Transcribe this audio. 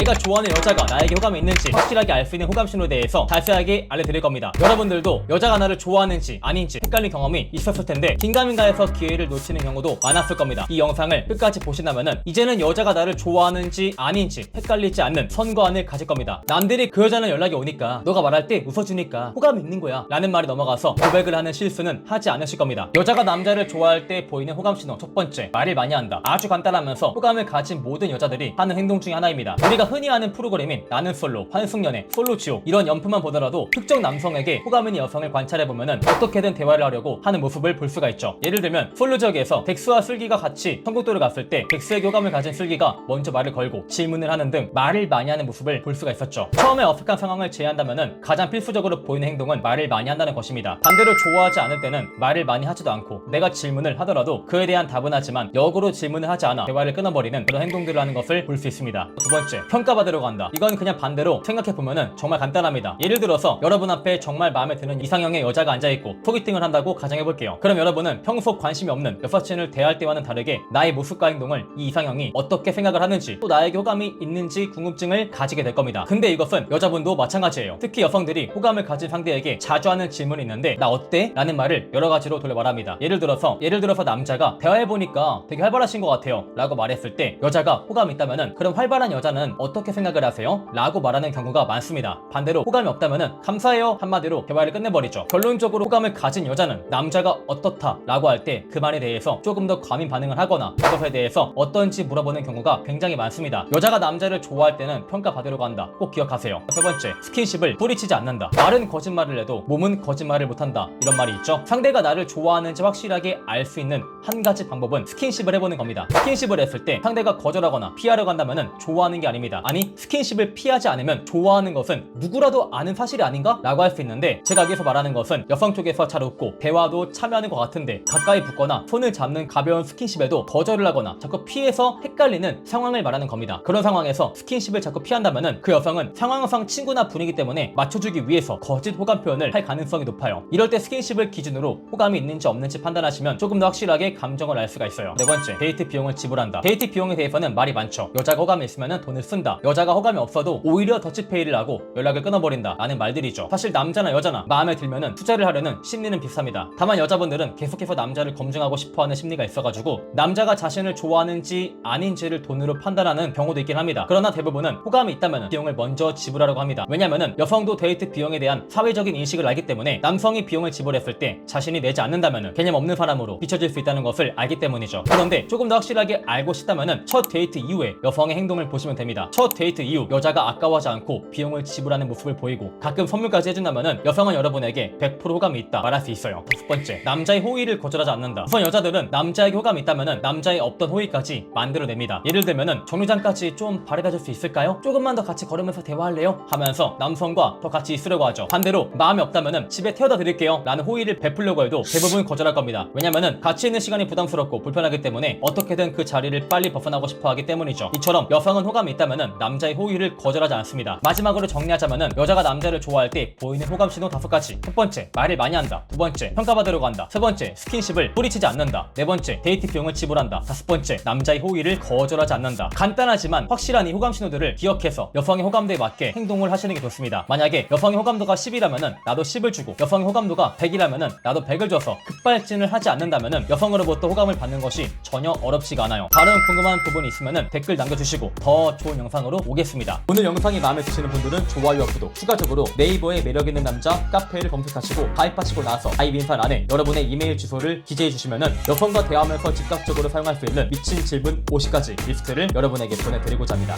내가 좋아하는 여자가 나에게 호감이 있는지 확실하게 알 수 있는 호감 신호에 대해서 자세하게 알려드릴 겁니다. 여러분들도 여자가 나를 좋아하는지 아닌지 헷갈린 경험이 있었을 텐데 긴가민가해서 기회를 놓치는 경우도 많았을 겁니다. 이 영상을 끝까지 보신다면은 이제는 여자가 나를 좋아하는지 아닌지 헷갈리지 않는 선과안을 가질 겁니다. 남들이 그 여자는 연락이 오니까 너가 말할 때 웃어주니까 호감이 있는 거야 라는 말이 넘어가서 고백을 하는 실수는 하지 않으실 겁니다. 여자가 남자를 좋아할 때 보이는 호감 신호 첫 번째, 말을 많이 한다. 아주 간단하면서 호감을 가진 모든 여자들이 하는 행동 중에 하나입니다. 우리가 흔히 아는 프로그램인 나는 솔로, 환승연애, 솔로지옥 이런 연프만 보더라도 특정 남성에게 호감 있는 여성을 관찰해보면은 어떻게든 대화를 하려고 하는 모습을 볼 수가 있죠. 예를 들면 솔로 지역에서 덱스와 슬기가 같이 성곡도를 갔을 때 덱스에게 호감을 가진 슬기가 먼저 말을 걸고 질문을 하는 등 말을 많이 하는 모습을 볼 수가 있었죠. 처음에 어색한 상황을 제외한다면은 가장 필수적으로 보이는 행동은 말을 많이 한다는 것입니다. 반대로 좋아하지 않을 때는 말을 많이 하지도 않고 내가 질문을 하더라도 그에 대한 답은 하지만 역으로 질문을 하지 않아 대화를 끊어버리는 그런 행동들을 하는 것을 볼 수 있습니다. 두 번째, 평가받으러 간다. 이건 그냥 반대로 생각해보면은 정말 간단합니다. 예를 들어서 여러분 앞에 정말 마음에 드는 이상형의 여자가 앉아있고 소개팅을 한다고 가정해볼게요. 그럼 여러분은 평소 관심이 없는 여사친을 대할 때와는 다르게 나의 모습과 행동을 이 이상형이 어떻게 생각을 하는지 또 나에게 호감이 있는지 궁금증을 가지게 될 겁니다. 근데 이것은 여자분도 마찬가지예요. 특히 여성들이 호감을 가진 상대에게 자주 하는 질문이 있는데 나 어때? 라는 말을 여러 가지로 돌려 말합니다. 예를 들어서 남자가 대화해보니까 되게 활발하신 것 같아요 라고 말했을 때 여자가 호감이 있다면은 그럼 활발한 여자는 어떻게 생각을 하세요? 라고 말하는 경우가 많습니다. 반대로 호감이 없다면은 감사해요 한마디로 대화를 끝내버리죠. 결론적으로 호감을 가진 여자는 남자가 어떻다 라고 할 때 그 말에 대해서 조금 더 과민 반응을 하거나 그것에 대해서 어떤지 물어보는 경우가 굉장히 많습니다. 여자가 남자를 좋아할 때는 평가받으려고 한다. 꼭 기억하세요. 세 번째, 스킨십을 뿌리치지 않는다. 말은 거짓말을 해도 몸은 거짓말을 못한다. 이런 말이 있죠. 상대가 나를 좋아하는지 확실하게 알 수 있는 한 가지 방법은 스킨십을 해보는 겁니다. 스킨십을 했을 때 상대가 거절하거나 피하려고 한다면은 좋아하는 게 아닙니다. 아니, 스킨십을 피하지 않으면 좋아하는 것은 누구라도 아는 사실이 아닌가? 라고 할 수 있는데 제가 여기서 말하는 것은 여성 쪽에서 잘 웃고 대화도 참여하는 것 같은데 가까이 붙거나 손을 잡는 가벼운 스킨십에도 거절을 하거나 자꾸 피해서 헷갈리는 상황을 말하는 겁니다. 그런 상황에서 스킨십을 자꾸 피한다면은 그 여성은 상황상 친구나 분위기 때문에 맞춰주기 위해서 거짓 호감 표현을 할 가능성이 높아요. 이럴 때 스킨십을 기준으로 호감이 있는지 없는지 판단하시면 조금 더 확실하게 감정을 알 수가 있어요. 네 번째, 데이트 비용을 지불한다. 데이트 비용에 대해서는 말이 많죠. 여자가 호감이 있으면 돈을 쓴다. 여자가 호감이 없어도 오히려 더치페이를 하고 연락을 끊어버린다 라는 말들이죠. 사실 남자나 여자나 마음에 들면은 투자를 하려는 심리는 비슷합니다. 다만 여자분들은 계속해서 남자를 검증하고 싶어하는 심리가 있어가지고 남자가 자신을 좋아하는지 아닌지를 돈으로 판단하는 경우도 있긴 합니다. 그러나 대부분은 호감이 있다면 비용을 먼저 지불하려고 합니다. 왜냐면은 여성도 데이트 비용에 대한 사회적인 인식을 알기 때문에 남성이 비용을 지불했을 때 자신이 내지 않는다면은 개념 없는 사람으로 비춰질 수 있다는 것을 알기 때문이죠. 그런데 조금 더 확실하게 알고 싶다면은 첫 데이트 이후에 여성의 행동을 보시면 됩니다. 첫 데이트 이후 여자가 아까워하지 않고 비용을 지불하는 모습을 보이고 가끔 선물까지 해준다면은 여성은 여러분에게 100% 호감이 있다 말할 수 있어요. 다섯 번째, 남자의 호의를 거절하지 않는다. 우선 여자들은 남자에게 호감이 있다면은 남자의 없던 호의까지 만들어냅니다. 예를 들면은 정류장까지 좀 바래다줄 수 있을까요? 조금만 더 같이 걸으면서 대화할래요? 하면서 남성과 더 같이 있으려고 하죠. 반대로 마음이 없다면은 집에 태워다 드릴게요 라는 호의를 베풀려고 해도 대부분 거절할 겁니다. 왜냐면은 같이 있는 시간이 부담스럽고 불편하기 때문에 어떻게든 그 자리를 빨리 벗어나고 싶어 하기 때문이죠. 이처럼 여성은 호감이 있다면은 남자의 호의를 거절하지 않습니다. 마지막으로 정리하자면은 여자가 남자를 좋아할 때 보이는 호감 신호 5가지. 첫 번째, 말을 많이 한다. 두 번째, 평가받으려고 한다. 세 번째, 스킨십을 뿌리치지 않는다. 네 번째, 데이트 비용을 지불한다. 다섯 번째, 남자의 호의를 거절하지 않는다. 간단하지만 확실한 이 호감 신호들을 기억해서 여성의 호감도에 맞게 행동을 하시는 게 좋습니다. 만약에 여성의 호감도가 10이라면은 나도 10을 주고 여성의 호감도가 100이라면은 나도 100을 줘서 급발진을 하지 않는다면은 여성으로부터 호감을 받는 것이 전혀 어렵지가 않아요. 다른 궁금한 부분이 있으면은 댓글 남겨주시고 더 좋은 영상으로 오겠습니다. 오늘 영상이 마음에 드시는 분들은 좋아요와 구독, 추가적으로 네이버에 매력있는 남자 카페를 검색하시고 가입하시고 나서 가입 인사란에 여러분의 이메일 주소를 기재해 주시면은 여성과 대화하면서 즉각적으로 사용할 수 있는 미친 질문 50가지 리스트를 여러분에게 보내드리고자 합니다.